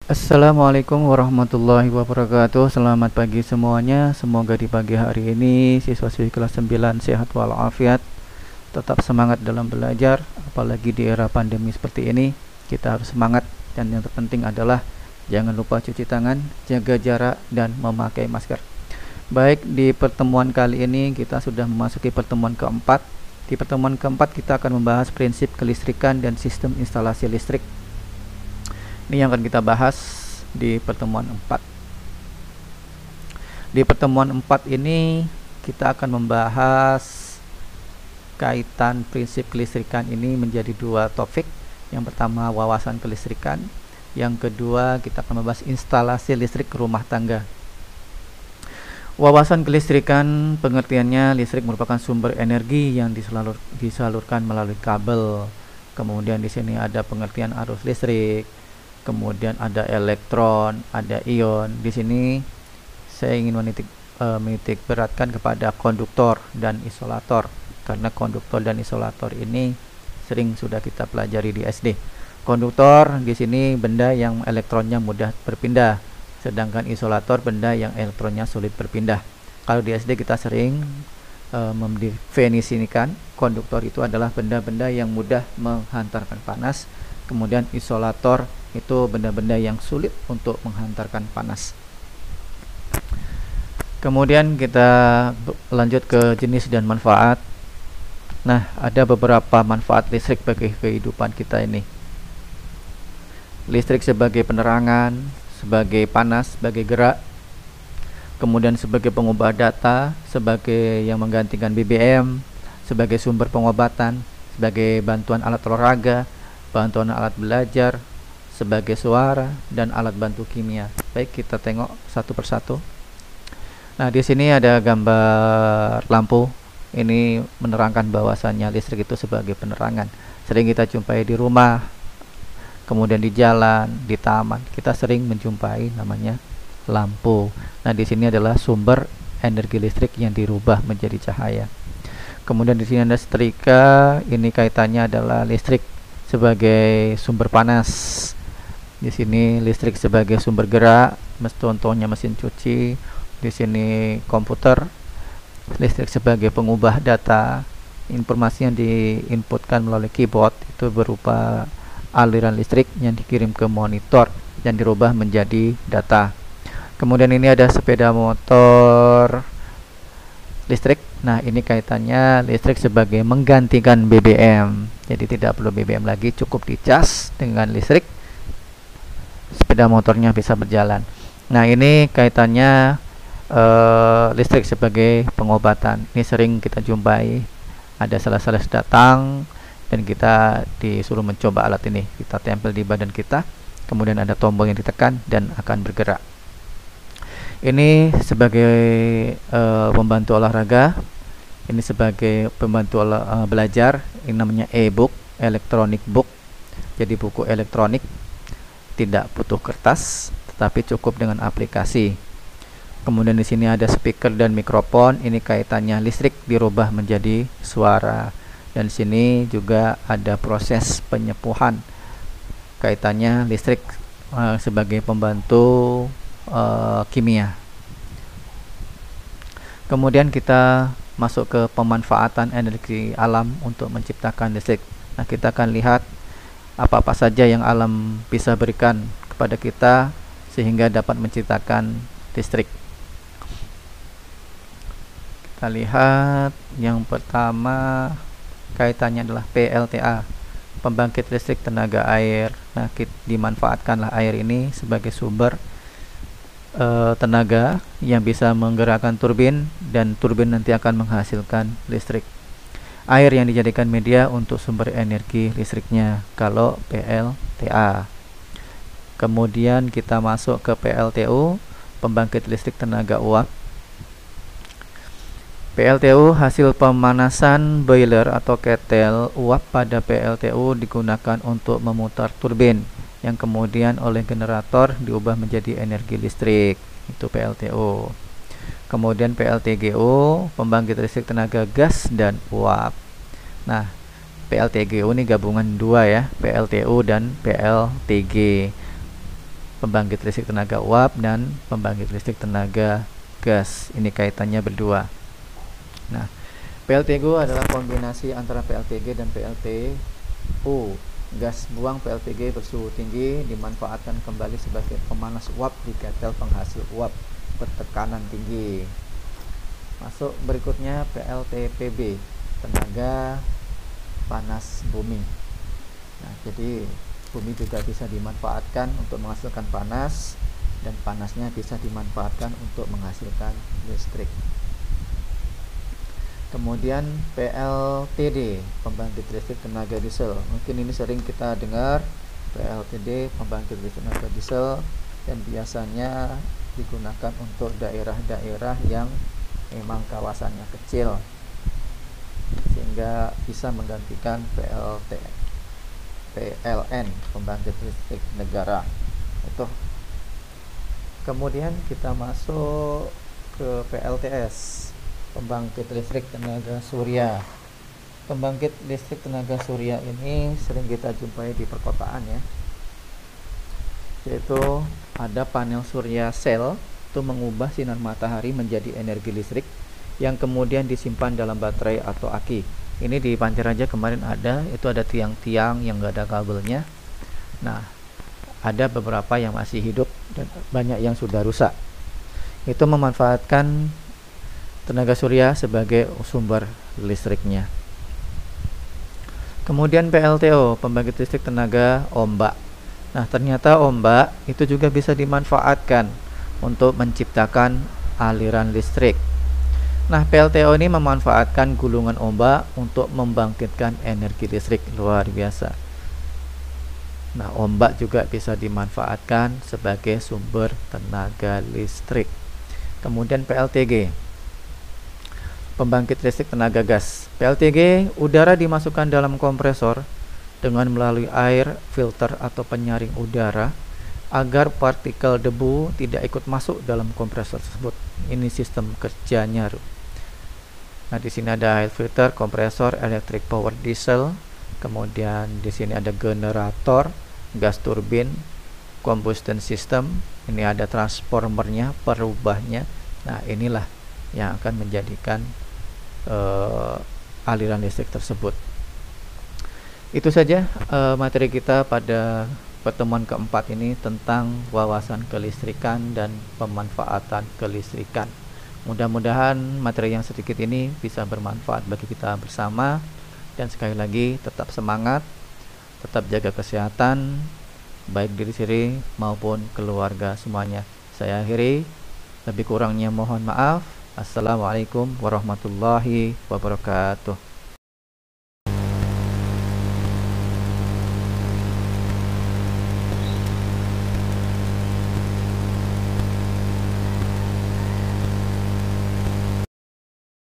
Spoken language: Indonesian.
Assalamualaikum warahmatullahi wabarakatuh. Selamat pagi semuanya. Semoga di pagi hari ini siswa-siswi kelas 9 sehat walafiat, tetap semangat dalam belajar. Apalagi di era pandemi seperti ini, kita harus semangat. Dan yang terpenting adalah jangan lupa cuci tangan, jaga jarak, dan memakai masker. Baik, di pertemuan kali ini kita sudah memasuki pertemuan keempat. Di pertemuan keempat kita akan membahas prinsip kelistrikan dan sistem instalasi listrik. Ini yang akan kita bahas di pertemuan 4. Di pertemuan 4 ini kita akan membahas kaitan prinsip kelistrikan ini menjadi dua topik. Yang pertama wawasan kelistrikan, yang kedua kita akan membahas instalasi listrik rumah tangga. Wawasan kelistrikan pengertiannya, listrik merupakan sumber energi yang disalurkan melalui kabel. Kemudian di sini ada pengertian arus listrik, kemudian ada elektron, ada ion. Di sini saya ingin menitik beratkan kepada konduktor dan isolator, karena konduktor dan isolator ini sering sudah kita pelajari di SD. Konduktor di sini benda yang elektronnya mudah berpindah, sedangkan isolator benda yang elektronnya sulit berpindah. Kalau di SD kita sering mendefinisikan konduktor itu adalah benda-benda yang mudah menghantarkan panas, kemudian isolator itu benda-benda yang sulit untuk menghantarkan panas. Kemudian kita lanjut ke jenis dan manfaat. Nah, ada beberapa manfaat listrik bagi kehidupan kita ini. Listrik sebagai penerangan, sebagai panas, sebagai gerak, kemudian sebagai pengubah data, sebagai yang menggantikan BBM, sebagai sumber pengobatan, sebagai bantuan alat olahraga, bantuan alat belajar, sebagai suara, dan alat bantu kimia. Baik, kita tengok satu persatu. Nah, di sini ada gambar lampu. Ini menerangkan bahwasannya listrik itu sebagai penerangan. Sering kita jumpai di rumah, kemudian di jalan, di taman. Kita sering menjumpai namanya lampu. Nah, di sini adalah sumber energi listrik yang dirubah menjadi cahaya. Kemudian di sini ada setrika. Ini kaitannya adalah listrik sebagai sumber panas. Di sini listrik sebagai sumber gerak, contohnya mesin cuci. Di sini komputer. Listrik sebagai pengubah data. Informasi yang diinputkan melalui keyboard itu berupa aliran listrik yang dikirim ke monitor dan dirubah menjadi data. Kemudian ini ada sepeda motor listrik. Nah, ini kaitannya listrik sebagai menggantikan BBM. Jadi tidak perlu BBM lagi, cukup dicas dengan listrik, sepeda motornya bisa berjalan. Nah, ini kaitannya listrik sebagai pengobatan. Ini sering kita jumpai, ada sales-sales datang dan kita disuruh mencoba alat ini. Kita tempel di badan kita, kemudian ada tombol yang ditekan dan akan bergerak. Ini sebagai pembantu olahraga, ini sebagai pembantu belajar. Ini namanya e-book, electronic book. Jadi buku elektronik, tidak butuh kertas, tetapi cukup dengan aplikasi. Kemudian di sini ada speaker dan mikrofon. Ini kaitannya listrik dirubah menjadi suara. Dan di sini juga ada proses penyepuhan. Kaitannya listrik sebagai pembantu kimia. Kemudian kita masuk ke pemanfaatan energi alam untuk menciptakan listrik. Nah, kita akan lihat apa-apa saja yang alam bisa berikan kepada kita sehingga dapat menciptakan listrik. Kita lihat yang pertama kaitannya adalah PLTA, pembangkit listrik tenaga air. Nah, dimanfaatkanlah air ini sebagai sumber tenaga yang bisa menggerakkan turbin, dan turbin nanti akan menghasilkan listrik. Air yang dijadikan media untuk sumber energi listriknya kalau PLTA. Kemudian kita masuk ke PLTU, pembangkit listrik tenaga uap. PLTU hasil pemanasan boiler atau ketel uap pada PLTU digunakan untuk memutar turbin yang kemudian oleh generator diubah menjadi energi listrik. Itu PLTU. Kemudian PLTGU, pembangkit listrik tenaga gas dan uap. Nah, PLTGU ini gabungan dua ya, PLTU dan PLTG. pembangkit listrik tenaga uap dan pembangkit listrik tenaga gas. Ini kaitannya berdua. Nah, PLTGO adalah kombinasi antara PLTG dan PLTU. Gas buang PLTG bersuhu tinggi dimanfaatkan kembali sebagai pemanas uap di ketel penghasil uap bertekanan tinggi. Masuk berikutnya PLTPB, tenaga panas bumi. Nah, jadi bumi juga bisa dimanfaatkan untuk menghasilkan panas, dan panasnya bisa dimanfaatkan untuk menghasilkan listrik. Kemudian PLTD, pembangkit listrik tenaga diesel. Mungkin ini sering kita dengar, PLTD, pembangkit listrik tenaga diesel, dan biasanya digunakan untuk daerah-daerah yang memang kawasannya kecil, sehingga bisa menggantikan PLN, pembangkit listrik negara. Itu. Kemudian kita masuk ke PLTS, pembangkit listrik tenaga surya. Pembangkit listrik tenaga surya ini sering kita jumpai di perkotaan ya, yaitu ada panel surya sel itu mengubah sinar matahari menjadi energi listrik yang kemudian disimpan dalam baterai atau aki. Ini di Pancaraja kemarin ada, itu ada tiang-tiang yang gak ada kabelnya. Nah, ada beberapa yang masih hidup dan banyak yang sudah rusak. Itu memanfaatkan tenaga surya sebagai sumber listriknya. Kemudian PLTO, pembangkit listrik tenaga ombak. Nah, ternyata ombak itu juga bisa dimanfaatkan untuk menciptakan aliran listrik. Nah, PLTO ini memanfaatkan gulungan ombak untuk membangkitkan energi listrik. Luar biasa. Nah, ombak juga bisa dimanfaatkan sebagai sumber tenaga listrik. Kemudian PLTG, pembangkit listrik tenaga gas. PLTG, udara dimasukkan dalam kompresor dengan melalui air filter atau penyaring udara agar partikel debu tidak ikut masuk dalam kompresor tersebut. Ini sistem kerjanya. Nah, di sini ada air filter, kompresor, electric power diesel, kemudian di sini ada generator, gas turbin, combustion system. Ini ada transformernya, perubahnya. Nah, inilah yang akan menjadikan aliran listrik tersebut. Itu saja materi kita pada pertemuan keempat ini tentang wawasan kelistrikan dan pemanfaatan kelistrikan. Mudah-mudahan materi yang sedikit ini bisa bermanfaat bagi kita bersama, dan sekali lagi tetap semangat, tetap jaga kesehatan baik diri sendiri maupun keluarga semuanya. Saya akhiri, lebih kurangnya mohon maaf. Assalamualaikum warahmatullahi wabarakatuh.